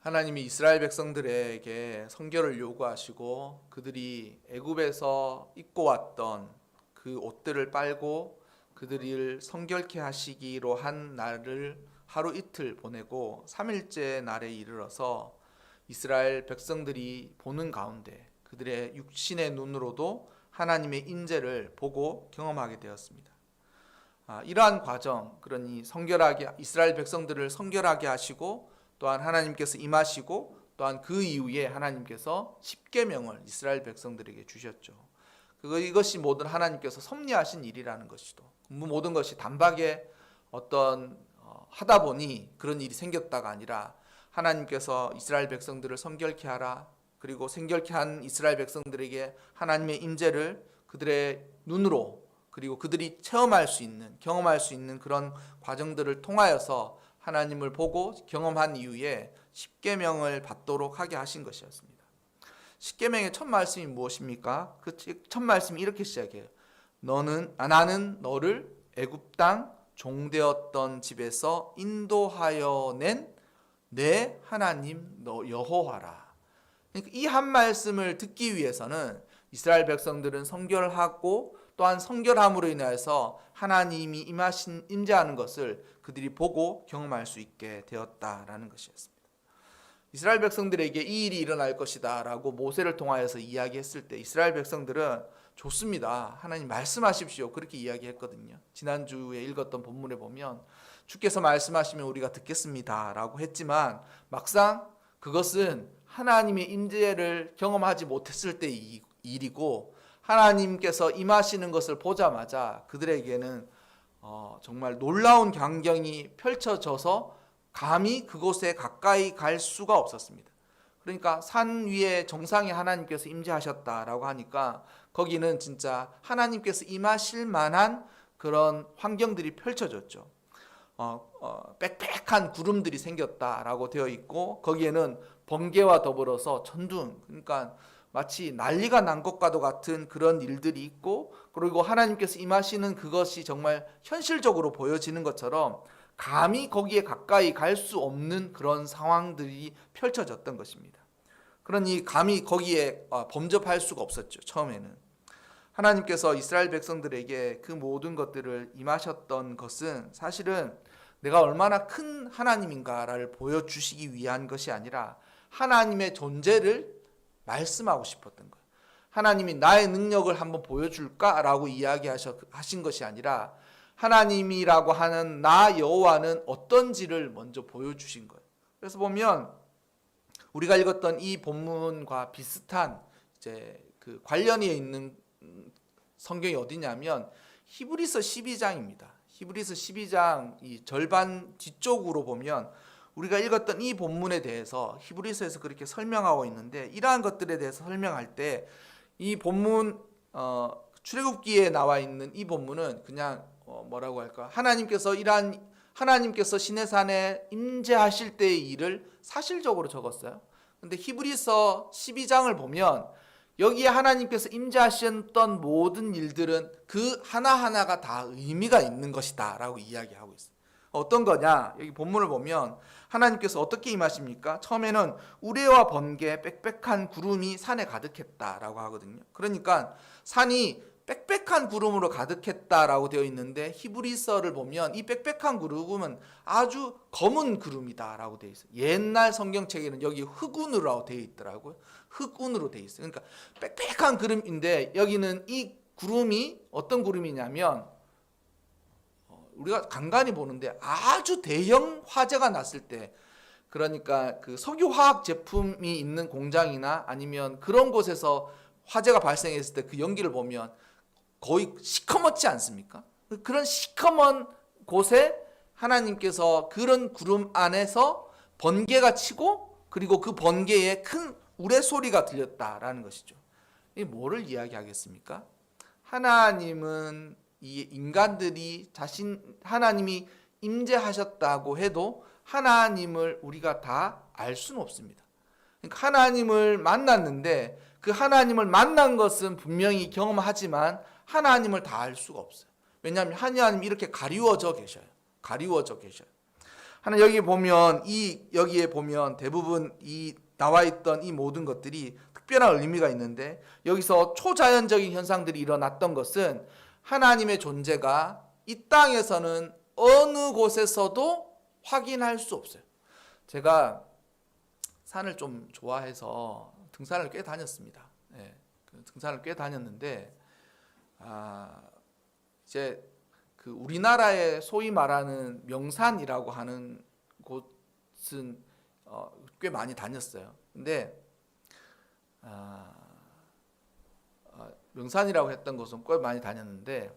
하나님이 이스라엘 백성들에게 성결을 요구하시고 그들이 애굽에서 입고 왔던 그 옷들을 빨고 그들을 성결케 하시기로 한 날을 하루 이틀 보내고 3일째 날에 이르러서 이스라엘 백성들이 보는 가운데 그들의 육신의 눈으로도 하나님의 인재를 보고 경험하게 되었습니다. 이러한 과정, 그러니 성결하게 이스라엘 백성들을 성결하게 하시고 또한 하나님께서 임하시고 또한 그 이후에 하나님께서 십계명을 이스라엘 백성들에게 주셨죠. 이것이 모든 하나님께서 섭리하신 일이라는 것이죠. 모든 것이 단박에 하다 보니 그런 일이 생겼다가 아니라 하나님께서 이스라엘 백성들을 성결케 하라, 그리고 성결케 한 이스라엘 백성들에게 하나님의 임재를 그들의 눈으로 그리고 그들이 체험할 수 있는, 경험할 수 있는 그런 과정들을 통하여서 하나님을 보고 경험한 이후에 십계명을 받도록 하게 하신 것이었습니다. 십계명의 첫 말씀이 무엇입니까? 그 첫 말씀이 이렇게 시작해요. 나는 너를 애굽 땅 종되었던 집에서 인도하여 낸 내 하나님 너 여호와라. 그러니까 이 한 말씀을 듣기 위해서는 이스라엘 백성들은 성결하고 또한 성결함으로 인해서 하나님이 임재하는 것을 그들이 보고 경험할 수 있게 되었다라는 것이었습니다. 이스라엘 백성들에게 이 일이 일어날 것이다 라고 모세를 통하여서 이야기했을 때 이스라엘 백성들은 좋습니다, 하나님 말씀하십시오, 그렇게 이야기했거든요. 지난주에 읽었던 본문에 보면 주께서 말씀하시면 우리가 듣겠습니다 라고 했지만 막상 그것은 하나님의 임재를 경험하지 못했을 때의 일이고 하나님께서 임하시는 것을 보자마자 그들에게는 정말 놀라운 광경이 펼쳐져서 감히 그곳에 가까이 갈 수가 없었습니다. 그러니까 산 위에 정상에 하나님께서 임재하셨다라고 하니까 거기는 진짜 하나님께서 임하실 만한 그런 환경들이 펼쳐졌죠. 빽빽한 구름들이 생겼다라고 되어 있고 거기에는 번개와 더불어서 천둥, 그러니까 마치 난리가 난 것과도 같은 그런 일들이 있고, 그리고 하나님께서 임하시는 그것이 정말 현실적으로 보여지는 것처럼 감히 거기에 가까이 갈 수 없는 그런 상황들이 펼쳐졌던 것입니다. 그러니 감히 거기에 범접할 수가 없었죠. 처음에는 하나님께서 이스라엘 백성들에게 그 모든 것들을 임하셨던 것은 사실은 내가 얼마나 큰 하나님인가를 보여주시기 위한 것이 아니라 하나님의 존재를 말씀하고 싶었던 거예요. 하나님이 나의 능력을 한번 보여줄까라고 이야기하신 것이 아니라 하나님이라고 하는 나 여호와는 어떤지를 먼저 보여주신 거예요. 그래서 보면 우리가 읽었던 이 본문과 비슷한 이제 그 관련이 있는 성경이 어디냐면 히브리서 12장입니다. 히브리서 12장 이 절반 뒤쪽으로 보면 우리가 읽었던 이 본문에 대해서 히브리서에서 그렇게 설명하고 있는데, 이러한 것들에 대해서 설명할 때 이 본문 출애굽기에 나와 있는 이 본문은 그냥 뭐라고 할까, 하나님께서 시내산에 임재하실 때의 일을 사실적으로 적었어요. 근데 히브리서 12장을 보면 여기에 하나님께서 임재하셨던 모든 일들은 그 하나하나가 다 의미가 있는 것이다 라고 이야기하고 있어요. 어떤 거냐, 여기 본문을 보면 하나님께서 어떻게 임하십니까? 처음에는 우레와 번개 빽빽한 구름이 산에 가득했다라고 하거든요. 그러니까 산이 빽빽한 구름으로 가득했다라고 되어 있는데 히브리서를 보면 이 빽빽한 구름은 아주 검은 구름이다라고 되어 있어요. 옛날 성경책에는 여기 흑운으로 되어 있더라고요. 흑운으로 되어 있어요. 그러니까 빽빽한 구름인데 여기는 이 구름이 어떤 구름이냐면 우리가 간간히 보는데 아주 대형 화재가 났을 때, 그러니까 그 석유화학 제품이 있는 공장이나 아니면 그런 곳에서 화재가 발생했을 때 그 연기를 보면 거의 시커멓지 않습니까? 그런 시커먼 곳에 하나님께서 그런 구름 안에서 번개가 치고 그리고 그 번개에 큰 우레소리가 들렸다라는 것이죠. 이게 뭐를 이야기하겠습니까? 하나님은 이 인간들이 하나님이 임재하셨다고 해도 하나님을 우리가 다 알 수는 없습니다. 그러니까 하나님을 만났는데 그 하나님을 만난 것은 분명히 경험하지만 하나님을 다 알 수가 없어요. 왜냐하면 하나님이 이렇게 가리워져 계셔요. 하나님 여기에 보면 대부분 이 나와 있던 이 모든 것들이 특별한 의미가 있는데, 여기서 초자연적인 현상들이 일어났던 것은 하나님의 존재가 이 땅에서는 어느 곳에서도 확인할 수 없어요. 제가 산을 좀 좋아해서 등산을 꽤 다녔습니다. 예, 등산을 꽤 다녔는데, 이제 그 우리나라의 소위 말하는 명산이라고 하는 곳은 꽤 많이 다녔어요. 근데 명산이라고 했던 곳은 꽤 많이 다녔는데,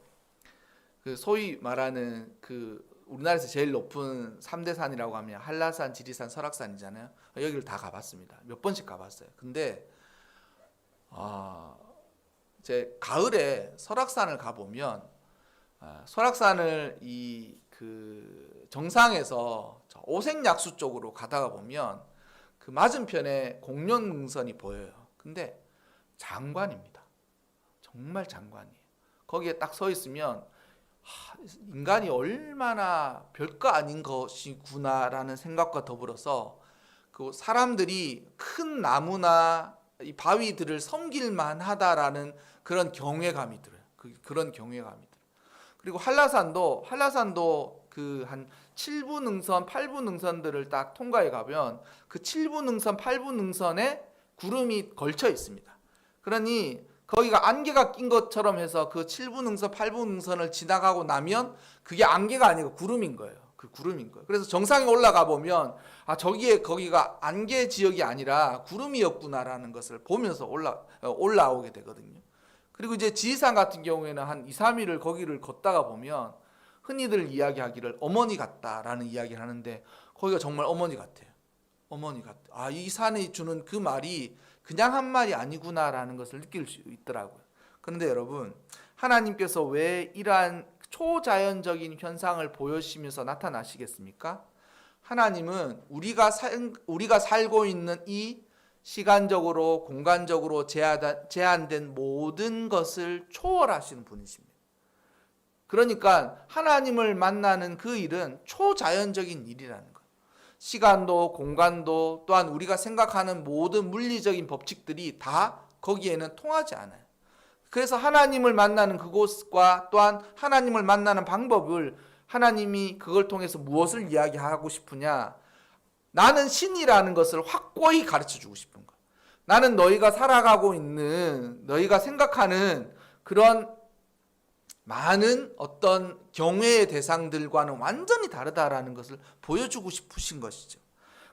그 소위 말하는 그 우리나라에서 제일 높은 3대 산이라고 하면 한라산, 지리산, 설악산이잖아요. 여기를 다 가봤습니다. 몇 번씩 가봤어요. 근데 이제 가을에 설악산을 가보면, 설악산을 그 정상에서 오색약수 쪽으로 가다가 보면 그 맞은편에 공룡능선이 보여요. 근데 장관입니다. 정말 장관이에요. 거기에 딱 서 있으면 인간이 얼마나 별거 아닌 것이구나라는 생각과 더불어서 그 사람들이 큰 나무나 이 바위들을 섬길만 하다라는 그런 경외감이 들어요. 그런 경외감이 들어요. 그리고 한라산도 그 한 7부 능선, 8부 능선들을 딱 통과해 가면 그 7부 능선, 8부 능선에 구름이 걸쳐 있습니다. 그러니 거기가 안개가 낀 것처럼 해서 그 7부 능선, 8부 능선을 지나가고 나면 그게 안개가 아니고 구름인 거예요. 그 구름인 거예요. 그래서 정상에 올라가 보면 거기가 안개 지역이 아니라 구름이었구나라는 것을 보면서 올라오게 되거든요. 그리고 이제 지리산 같은 경우에는 한 2, 3일을 거기를 걷다가 보면 흔히들 이야기하기를 어머니 같다라는 이야기를 하는데, 거기가 정말 어머니 같아요. 어머니 같아. 이 산이 주는 그 말이 그냥 한 말이 아니구나라는 것을 느낄 수 있더라고요. 그런데 여러분, 하나님께서 왜 이러한 초자연적인 현상을 보여주시면서 나타나시겠습니까? 하나님은 우리가 살고 있는 이 시간적으로 공간적으로 제한된 모든 것을 초월하시는 분이십니다. 그러니까 하나님을 만나는 그 일은 초자연적인 일이라는 거예요. 시간도 공간도 또한 우리가 생각하는 모든 물리적인 법칙들이 다 거기에는 통하지 않아요. 그래서 하나님을 만나는 그곳과 또한 하나님을 만나는 방법을, 하나님이 그걸 통해서 무엇을 이야기하고 싶으냐, 나는 신이라는 것을 확고히 가르쳐 주고 싶은 거예요. 나는 너희가 살아가고 있는, 너희가 생각하는 그런 많은 어떤 경외의 대상들과는 완전히 다르다라는 것을 보여주고 싶으신 것이죠.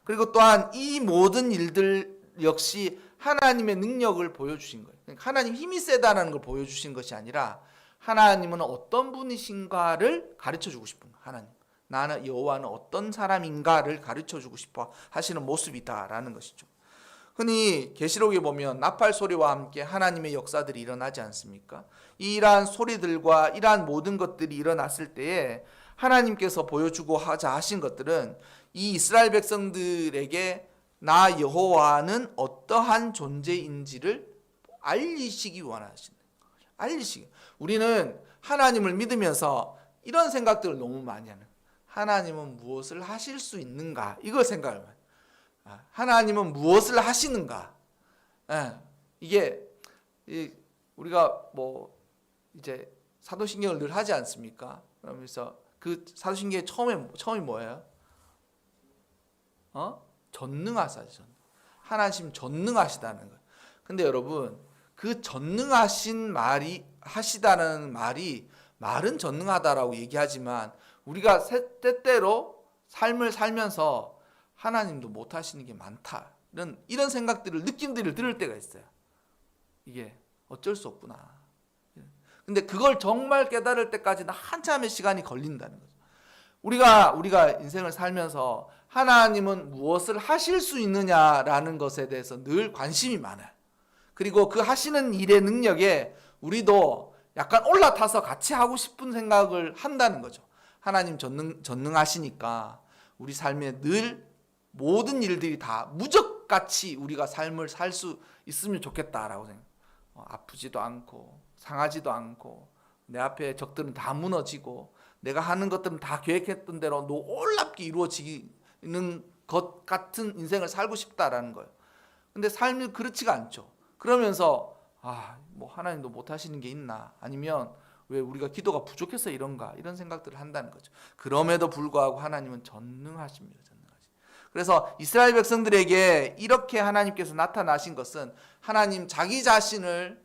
그리고 또한 이 모든 일들 역시 하나님의 능력을 보여주신 거예요. 그러니까 하나님 힘이 세다는 걸 보여주신 것이 아니라 하나님은 어떤 분이신가를 가르쳐주고 싶은 거예요. 하나님, 나는 여호와는 어떤 사람인가를 가르쳐주고 싶어 하시는 모습이다라는 것이죠. 흔히 계시록에 보면 나팔 소리와 함께 하나님의 역사들이 일어나지 않습니까? 이러한 소리들과 이러한 모든 것들이 일어났을 때에 하나님께서 보여주고 하자 하신 것들은 이 이스라엘 백성들에게 나 여호와는 어떠한 존재인지를 알리시기 원하시는 거예요. 알리시기. 우리는 하나님을 믿으면서 이런 생각들을 너무 많이 하는, 하나님은 무엇을 하실 수 있는가, 이걸 생각을 많이. 하나님은 무엇을 하시는가? 이게 우리가 뭐 이제 사도신경을 늘 하지 않습니까? 그러면서 그 사도신경의 처음이 뭐예요? 전능하시죠. 하나님 전능하시다는 거예요. 근데 여러분, 그 전능하신 말이 하시다는 말은 전능하다라고 얘기하지만 우리가 때때로 삶을 살면서 하나님도 못 하시는 게 많다는 이런 느낌들을 들을 때가 있어요. 이게 어쩔 수 없구나. 근데 그걸 정말 깨달을 때까지는 한참의 시간이 걸린다는 거죠. 우리가 인생을 살면서 하나님은 무엇을 하실 수 있느냐라는 것에 대해서 늘 관심이 많아요. 그리고 그 하시는 일의 능력에 우리도 약간 올라타서 같이 하고 싶은 생각을 한다는 거죠. 하나님 전능하시니까 우리 삶에 늘 모든 일들이 다 무적같이 우리가 삶을 살 수 있으면 좋겠다라고 생각해요. 아프지도 않고 상하지도 않고 내 앞에 적들은 다 무너지고 내가 하는 것들은 다 계획했던 대로 놀랍게 이루어지는 것 같은 인생을 살고 싶다라는 거예요. 근데 삶이 그렇지가 않죠. 그러면서 뭐 하나님도 못 하시는 게 있나, 아니면 왜 우리가 기도가 부족해서 이런가, 이런 생각들을 한다는 거죠. 그럼에도 불구하고 하나님은 전능하십니다. 그래서 이스라엘 백성들에게 이렇게 하나님께서 나타나신 것은 하나님 자기 자신을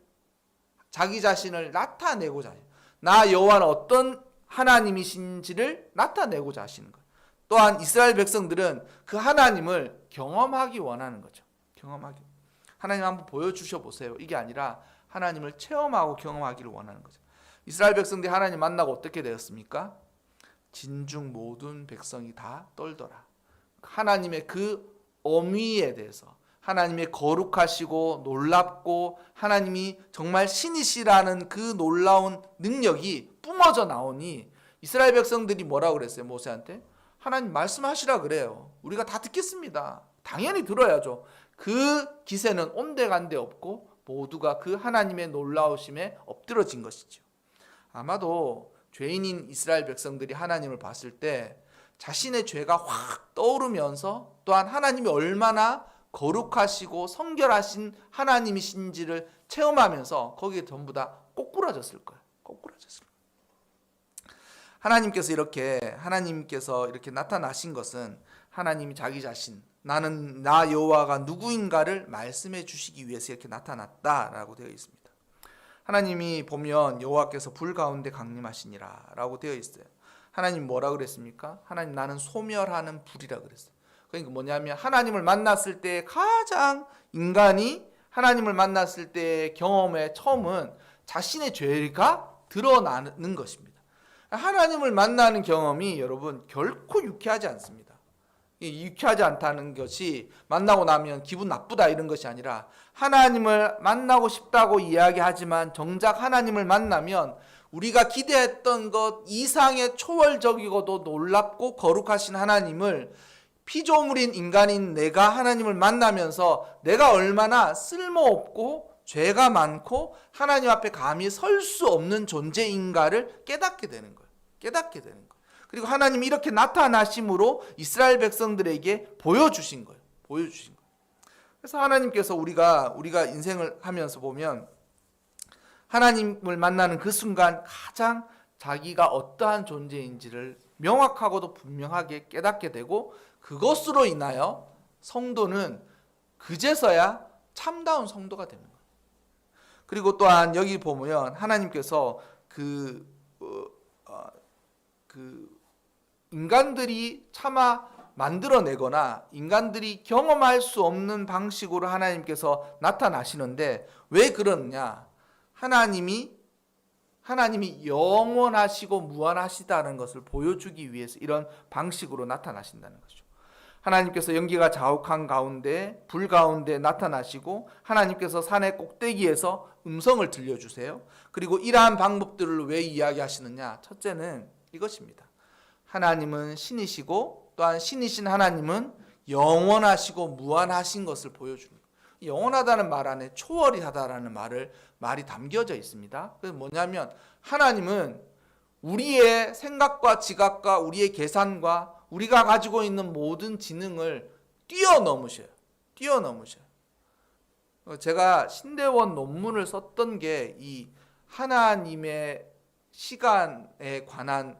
나타내고자 해요. 나 여호와는 어떤 하나님이신지를 나타내고자 하시는 거예요. 또한 이스라엘 백성들은 그 하나님을 경험하기 원하는 거죠. 경험하기. 하나님 한번 보여주셔 보세요. 이게 아니라 하나님을 체험하고 경험하기를 원하는 거죠. 이스라엘 백성들이 하나님 만나고 어떻게 되었습니까? 진중 모든 백성이 다 떨더라. 하나님의 그 어미에 대해서, 하나님의 거룩하시고 놀랍고 하나님이 정말 신이시라는 그 놀라운 능력이 뿜어져 나오니 이스라엘 백성들이 뭐라고 그랬어요? 모세한테 하나님 말씀하시라 그래요. 우리가 다 듣겠습니다. 당연히 들어야죠. 그 기세는 온데간데 없고 모두가 그 하나님의 놀라우심에 엎드러진 것이죠. 아마도 죄인인 이스라엘 백성들이 하나님을 봤을 때 자신의 죄가 확 떠오르면서, 또한 하나님이 얼마나 거룩하시고 성결하신 하나님이신지를 체험하면서 거기에 전부 다 꼬꾸라졌을 거예요. 꼬꾸라졌을 거예요. 하나님께서 이렇게 나타나신 것은 하나님이 자기 자신, 나는 나 여호와가 누구인가를 말씀해 주시기 위해서 이렇게 나타났다라고 되어 있습니다. 하나님이 보면 여호와께서 불 가운데 강림하시니라 라고 되어 있어요. 하나님 뭐라 그랬습니까? 하나님 나는 소멸하는 불이라 그랬어요. 그러니까 뭐냐면 하나님을 만났을 때 가장 인간이 하나님을 만났을 때의 경험의 처음은 자신의 죄가 드러나는 것입니다. 하나님을 만나는 경험이 여러분 결코 유쾌하지 않습니다. 유쾌하지 않다는 것이 만나고 나면 기분 나쁘다 이런 것이 아니라, 하나님을 만나고 싶다고 이야기하지만 정작 하나님을 만나면 우리가 기대했던 것 이상의 초월적이고도 놀랍고 거룩하신 하나님을 피조물인 인간인 내가 하나님을 만나면서 내가 얼마나 쓸모없고 죄가 많고 하나님 앞에 감히 설 수 없는 존재인가를 깨닫게 되는 거예요. 깨닫게 되는 거예요. 그리고 하나님이 이렇게 나타나심으로 이스라엘 백성들에게 보여주신 거예요. 보여주신 거예요. 그래서 하나님께서 우리가 인생을 하면서 보면 하나님을 만나는 그 순간 가장 자기가 어떠한 존재인지를 명확하고도 분명하게 깨닫게 되고, 그것으로 인하여 성도는 그제서야 참다운 성도가 되는 거예요. 그리고 또한 여기 보면 하나님께서 인간들이 차마 만들어내거나 인간들이 경험할 수 없는 방식으로 하나님께서 나타나시는데, 왜 그러느냐? 하나님이 영원하시고 무한하시다는 것을 보여주기 위해서 이런 방식으로 나타나신다는 거죠. 하나님께서 연기가 자욱한 가운데, 불 가운데 나타나시고, 하나님께서 산의 꼭대기에서 음성을 들려주세요. 그리고 이러한 방법들을 왜 이야기하시느냐? 첫째는 이것입니다. 하나님은 신이시고, 또한 신이신 하나님은 영원하시고 무한하신 것을 보여주는 거예요. 영원하다는 말 안에 초월하다라는 말이 담겨져 있습니다. 그게 뭐냐면 하나님은 우리의 생각과 지각과 우리의 계산과 우리가 가지고 있는 모든 지능을 뛰어넘으셔요. 제가 신대원 논문을 썼던 게 이 하나님의 시간에 관한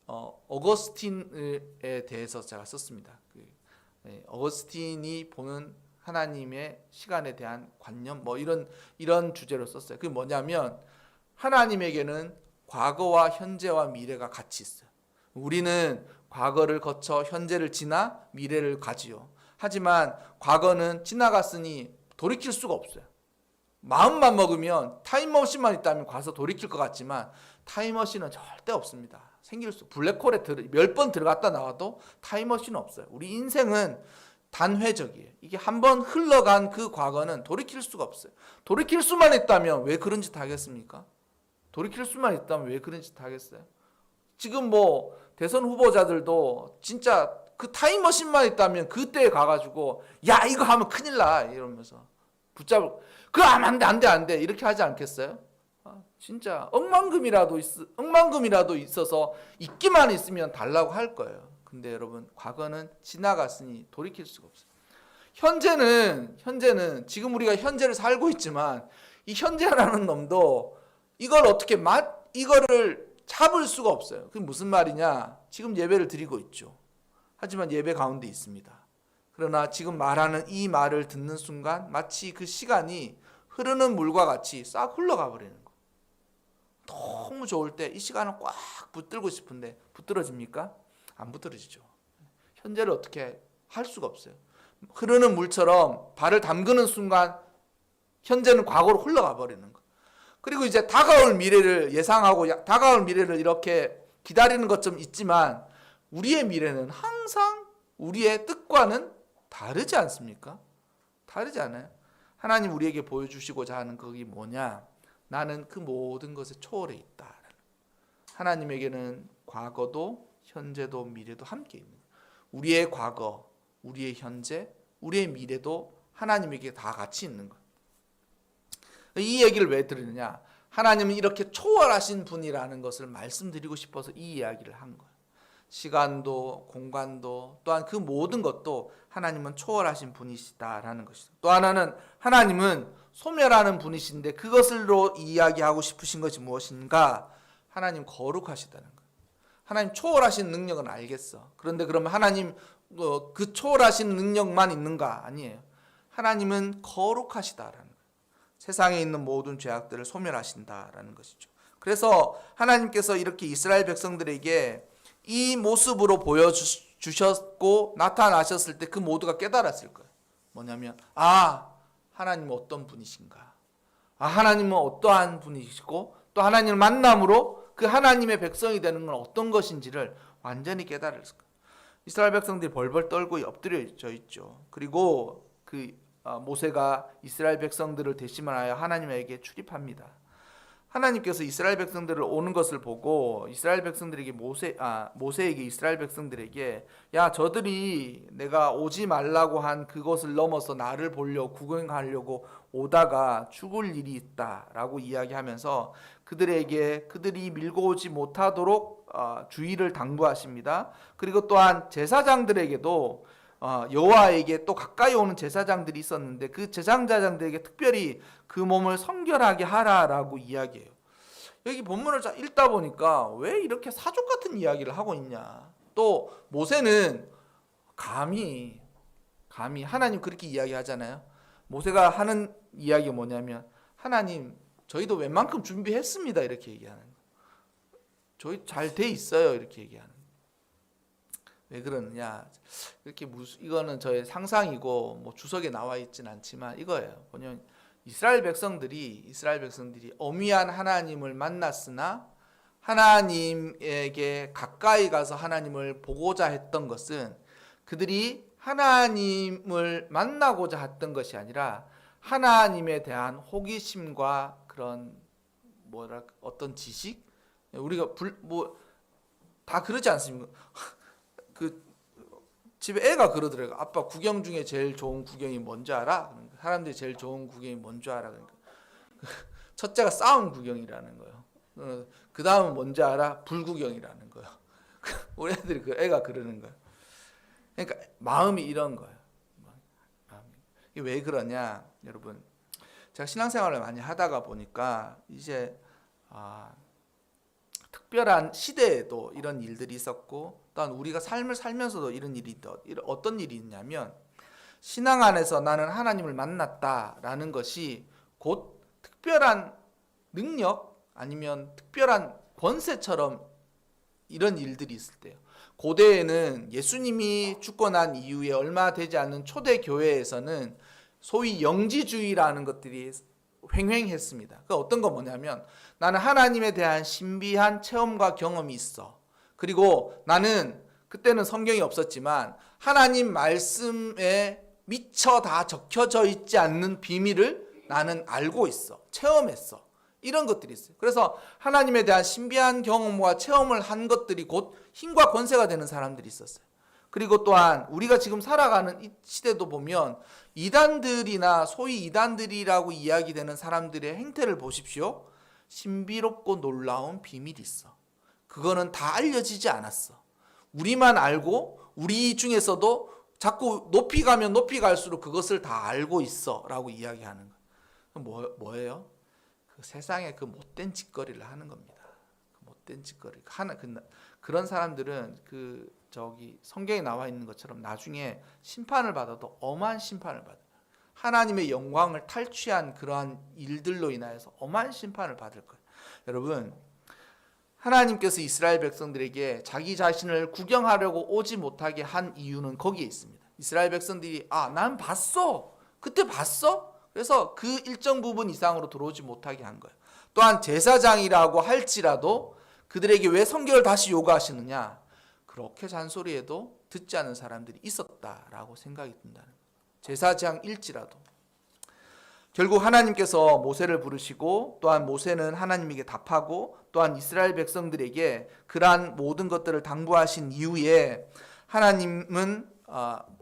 어거스틴에 대해서 제가 썼습니다. 어거스틴이 보는 하나님의 시간에 대한 관념, 이런 주제로 썼어요. 그게 뭐냐면 하나님에게는 과거와 현재와 미래가 같이 있어요. 우리는 과거를 거쳐 현재를 지나 미래를 가지요. 하지만 과거는 지나갔으니 돌이킬 수가 없어요. 마음만 먹으면, 타임머신만 있다면 가서 돌이킬 것 같지만 타임머신은 절대 없습니다. 블랙홀에 몇 번 들어갔다 나와도 타임머신은 없어요. 우리 인생은 단회적이에요. 이게 한번 흘러간 그 과거는 돌이킬 수가 없어요. 돌이킬 수만 있다면 왜 그런 짓 하겠습니까? 돌이킬 수만 있다면 왜 그런 짓 하겠어요? 지금 대선 후보자들도 진짜 그 타임머신만 있다면 그때에 가가지고 야 이거 하면 큰일 나 이러면서 붙잡고 그거 하면 안 돼 이렇게 하지 않겠어요? 진짜 억만금이라도 있어서 있기만 있으면 달라고 할 거예요. 근데 여러분, 과거는 지나갔으니 돌이킬 수가 없어요. 현재는 지금 우리가 현재를 살고 있지만 이 현재라는 놈도 이거를 잡을 수가 없어요. 그게 무슨 말이냐? 지금 예배를 드리고 있죠. 하지만 예배 가운데 있습니다. 그러나 지금 말하는 이 말을 듣는 순간 마치 그 시간이 흐르는 물과 같이 싹 흘러가 버리는 거예요. 너무 좋을 때 이 시간을 꽉 붙들고 싶은데 붙들어집니까? 안 붙들어지죠. 현재를 어떻게 할 수가 없어요. 흐르는 물처럼 발을 담그는 순간 현재는 과거로 흘러가 버리는 거예요. 그리고 이제 다가올 미래를 예상하고 다가올 미래를 이렇게 기다리는 것 좀 있지만 우리의 미래는 항상 우리의 뜻과는 다르지 않습니까? 다르지 않아요? 하나님 우리에게 보여주시고자 하는 그게 뭐냐? 나는 그 모든 것에 초월해 있다. 하나님에게는 과거도 현재도 미래도 함께 있는 거예요. 우리의 과거, 우리의 현재, 우리의 미래도 하나님에게 다 같이 있는 거예요. 이 얘기를 왜 들으느냐? 하나님은 이렇게 초월하신 분이라는 것을 말씀드리고 싶어서 이 이야기를 한 거예요. 시간도 공간도 또한 그 모든 것도 하나님은 초월하신 분이시다라는 것이죠. 또 하나는 하나님은 소멸하는 분이신데 그것으로 이야기하고 싶으신 것이 무엇인가? 하나님 거룩하시다는 거예요. 하나님 초월하신 능력은 알겠어. 그런데 그러면 하나님 그 초월하신 능력만 있는가? 아니에요. 하나님은 거룩하시다라는 거예요. 세상에 있는 모든 죄악들을 소멸하신다라는 것이죠. 그래서 하나님께서 이렇게 이스라엘 백성들에게 이 모습으로 보여주셨고 나타나셨을 때 그 모두가 깨달았을 거예요. 뭐냐면 하나님은 어떤 분이신가? 하나님은 어떠한 분이시고 또 하나님을 만남으로 그 하나님의 백성이 되는 건 어떤 것인지를 완전히 깨달았을 거예요. 이스라엘 백성들이 벌벌 떨고 엎드려져 있죠. 그리고 모세가 이스라엘 백성들을 대신하여 하나님에게 출입합니다. 하나님께서 이스라엘 백성들을 오는 것을 보고 이스라엘 백성들에게 모세에게 이스라엘 백성들에게 저들이 내가 오지 말라고 한 그것을 넘어서 나를 보려고 구경하려고 오다가 죽을 일이 있다라고 이야기하면서 그들이 밀고 오지 못하도록 주의를 당부하십니다. 그리고 또한 제사장들에게도 여호와에게 또 가까이 오는 제사장들이 있었는데 그 제사장들에게 특별히 그 몸을 성결하게 하라라고 이야기해요. 여기 본문을 읽다 보니까 왜 이렇게 사족 같은 이야기를 하고 있냐? 또 모세는 감히 하나님 그렇게 이야기하잖아요. 모세가 하는 이야기가 뭐냐면 하나님 저희도 웬만큼 준비했습니다 이렇게 얘기하는 거예요. 저희 잘 돼 있어요 이렇게 얘기하는 거예요. 왜 그러느냐? 이렇게 이거는 저의 상상이고 주석에 나와 있진 않지만 이거예요. 뭐냐면 이스라엘 백성들이 어미한 하나님을 만났으나 하나님에게 가까이 가서 하나님을 보고자 했던 것은 그들이 하나님을 만나고자 했던 것이 아니라 하나님에 대한 호기심과 그런 어떤 지식? 우리가 다 그러지 않습니까? 집에 애가 그러더라고요. 아빠 구경 중에 제일 좋은 구경이 뭔지 알아? 그러니까 사람들이 제일 좋은 구경이 뭔지 알아? 그러니까 첫째가 싸움 구경이라는 거예요. 그 다음은 뭔지 알아? 불구경이라는 거예요. 우리 애들이 애가 그러는 거예요. 그러니까 마음이 이런 거예요. 이게 왜 그러냐, 여러분? 제가 신앙생활을 많이 하다가 보니까 이제 특별한 시대에도 이런 일들이 있었고 또한 우리가 삶을 살면서도 이런 일이 어떤 일이 있냐면 신앙 안에서 나는 하나님을 만났다라는 것이 곧 특별한 능력 아니면 특별한 권세처럼 이런 일들이 있을 때요. 고대에는 예수님이 죽고 난 이후에 얼마 되지 않은 초대 교회에서는 소위 영지주의라는 것들이 횡행했습니다. 그 어떤 거 뭐냐면 나는 하나님에 대한 신비한 체험과 경험이 있어. 그리고 나는 그때는 성경이 없었지만 하나님 말씀에 미처 다 적혀져 있지 않는 비밀을 나는 알고 있어. 체험했어. 이런 것들이 있어요. 그래서 하나님에 대한 신비한 경험과 체험을 한 것들이 곧 힘과 권세가 되는 사람들이 있었어요. 그리고 또한 우리가 지금 살아가는 이 시대도 보면 이단들이나 소위 이단들이라고 이야기되는 사람들의 행태를 보십시오. 신비롭고 놀라운 비밀이 있어. 그거는 다 알려지지 않았어. 우리만 알고 우리 중에서도 자꾸 높이 가면 높이 갈수록 그것을 다 알고 있어 라고 이야기하는 거예요. 뭐예요? 그 세상에 그 못된 짓거리를 하는 겁니다. 그 못된 짓거리. 그런 사람들은 성경에 나와 있는 것처럼 나중에 심판을 받아도 엄한 심판을 받아요. 하나님의 영광을 탈취한 그러한 일들로 인하여서 엄한 심판을 받을 거예요. 여러분, 하나님께서 이스라엘 백성들에게 자기 자신을 구경하려고 오지 못하게 한 이유는 거기에 있습니다. 이스라엘 백성들이 난 봤어. 그때 봤어? 그래서 그 일정 부분 이상으로 들어오지 못하게 한 거예요. 또한 제사장이라고 할지라도 그들에게 왜 성결을 다시 요구하시느냐? 그렇게 잔소리해도 듣지 않는 사람들이 있었다라고 생각이 든다는 거예요. 제사장일지라도. 결국 하나님께서 모세를 부르시고 또한 모세는 하나님에게 답하고 또한 이스라엘 백성들에게 그러한 모든 것들을 당부하신 이후에 하나님은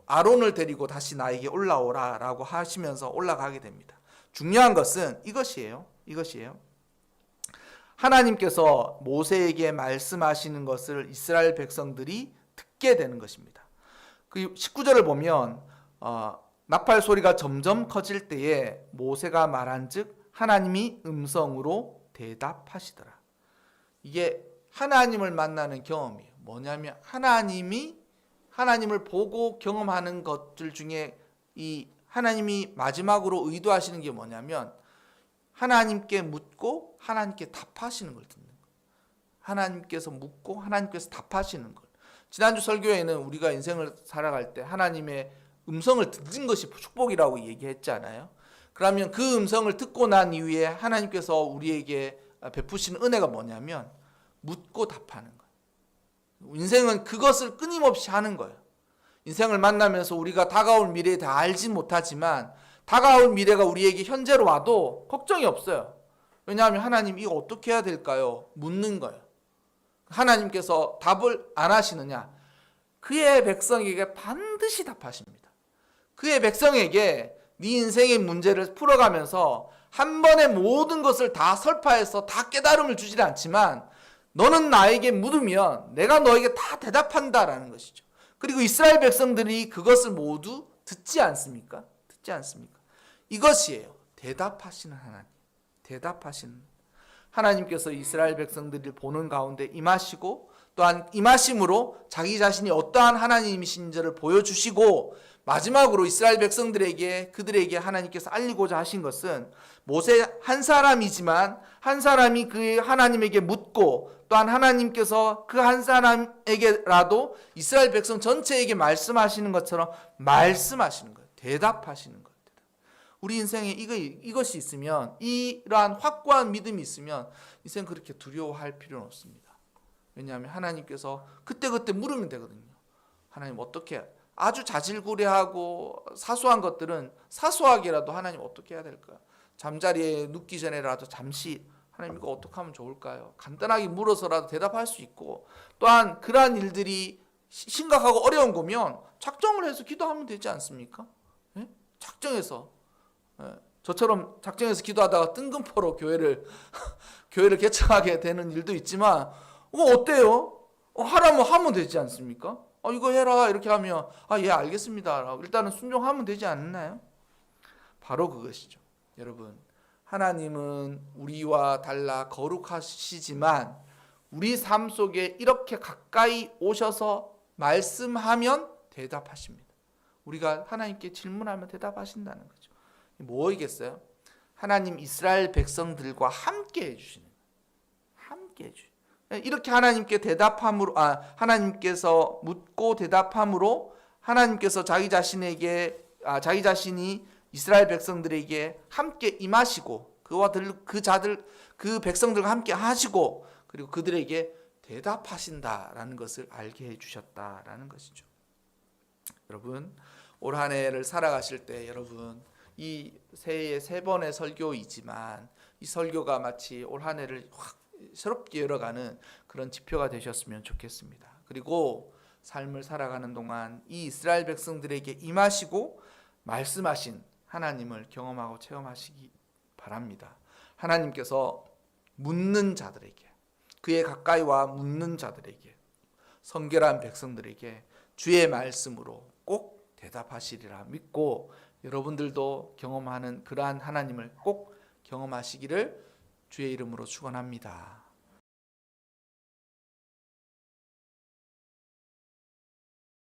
아론을 데리고 다시 나에게 올라오라 라고 하시면서 올라가게 됩니다. 중요한 것은 이것이에요. 하나님께서 모세에게 말씀하시는 것을 이스라엘 백성들이 듣게 되는 것입니다. 그 19절을 보면 나팔 소리가 점점 커질 때에 모세가 말한즉 하나님이 음성으로 대답하시더라. 이게 하나님을 만나는 경험이에요. 뭐냐면 하나님을 보고 경험하는 것들 중에 이 하나님이 마지막으로 의도하시는 게 뭐냐면 하나님께 묻고 하나님께 답하시는 걸 듣는 거예요. 하나님께서 묻고 하나님께서 답하시는 걸. 지난주 설교에는 우리가 인생을 살아갈 때 하나님의 음성을 듣는 것이 축복이라고 얘기했잖아요. 그러면 그 음성을 듣고 난 이후에 하나님께서 우리에게 베푸시는 은혜가 뭐냐면 묻고 답하는 거예요. 인생은 그것을 끊임없이 하는 거예요. 인생을 만나면서 우리가 다가올 미래에 다 알지 못하지만 다가올 미래가 우리에게 현재로 와도 걱정이 없어요. 왜냐하면 하나님 이거 어떻게 해야 될까요? 묻는 거예요. 하나님께서 답을 안 하시느냐? 그의 백성에게 반드시 답하십니다. 그의 백성에게 네 인생의 문제를 풀어가면서 한 번에 모든 것을 다 설파해서 다 깨달음을 주지 않지만 너는 나에게 물으면 내가 너에게 다 대답한다라는 것이죠. 그리고 이스라엘 백성들이 그것을 모두 듣지 않습니까? 듣지 않습니까? 이것이에요. 대답하시는 하나님. 대답하시는 하나님께서 이스라엘 백성들을 보는 가운데 임하시고 또한 임하심으로 자기 자신이 어떠한 하나님이신지를 보여주시고 마지막으로 이스라엘 백성들에게 그들에게 하나님께서 알리고자 하신 것은 모세 한 사람이지만 한 사람이 그 하나님에게 묻고 또한 하나님께서 그 한 사람에게라도 이스라엘 백성 전체에게 말씀하시는 것처럼 말씀하시는 거예요. 대답하시는 거예요. 우리 인생에 이것이 있으면 이러한 확고한 믿음이 있으면 인생 그렇게 두려워할 필요는 없습니다. 왜냐하면 하나님께서 그때그때 물으면 되거든요. 하나님 어떻게 아주 자질구레하고 사소한 것들은 사소하게라도 하나님 어떻게 해야 될까요? 잠자리에 눕기 전에라도 잠시 하나님 이거 어떻게 하면 좋을까요? 간단하게 물어서라도 대답할 수 있고 또한 그러한 일들이 심각하고 어려운 거면 작정을 해서 기도하면 되지 않습니까? 네? 작정해서 저처럼 작정해서 기도하다가 뜬금포로 교회를 개척하게 되는 일도 있지만 어때요? 하라면 하면 되지 않습니까? 이거 해라 이렇게 하면 예 알겠습니다. 일단은 순종하면 되지 않나요? 바로 그것이죠. 여러분 하나님은 우리와 달라 거룩하시지만 우리 삶 속에 이렇게 가까이 오셔서 말씀하면 대답하십니다. 우리가 하나님께 질문하면 대답하신다는 거죠. 뭐이겠어요? 하나님 이스라엘 백성들과 함께 해주시는 거예요. 함께 해주시는 이렇게 하나님께 대답함으로 하나님께서 묻고 대답함으로 하나님께서 자기 자신이 이스라엘 백성들에게 함께 임하시고 그 백성들과 함께 하시고 그리고 그들에게 대답하신다라는 것을 알게 해 주셨다라는 것이죠. 여러분 올 한 해를 살아가실 때 여러분 이 새해에 3번의 설교이지만 이 설교가 마치 올 한 해를 확 새롭게 열어가는 그런 지표가 되셨으면 좋겠습니다. 그리고 삶을 살아가는 동안 이 이스라엘 백성들에게 임하시고 말씀하신 하나님을 경험하고 체험하시기 바랍니다. 하나님께서 묻는 자들에게, 그의 가까이 와 묻는 자들에게, 성결한 백성들에게 주의 말씀으로 꼭 대답하시리라 믿고 여러분들도 경험하는 그러한 하나님을 꼭 경험하시기를 주의 이름으로 축원합니다.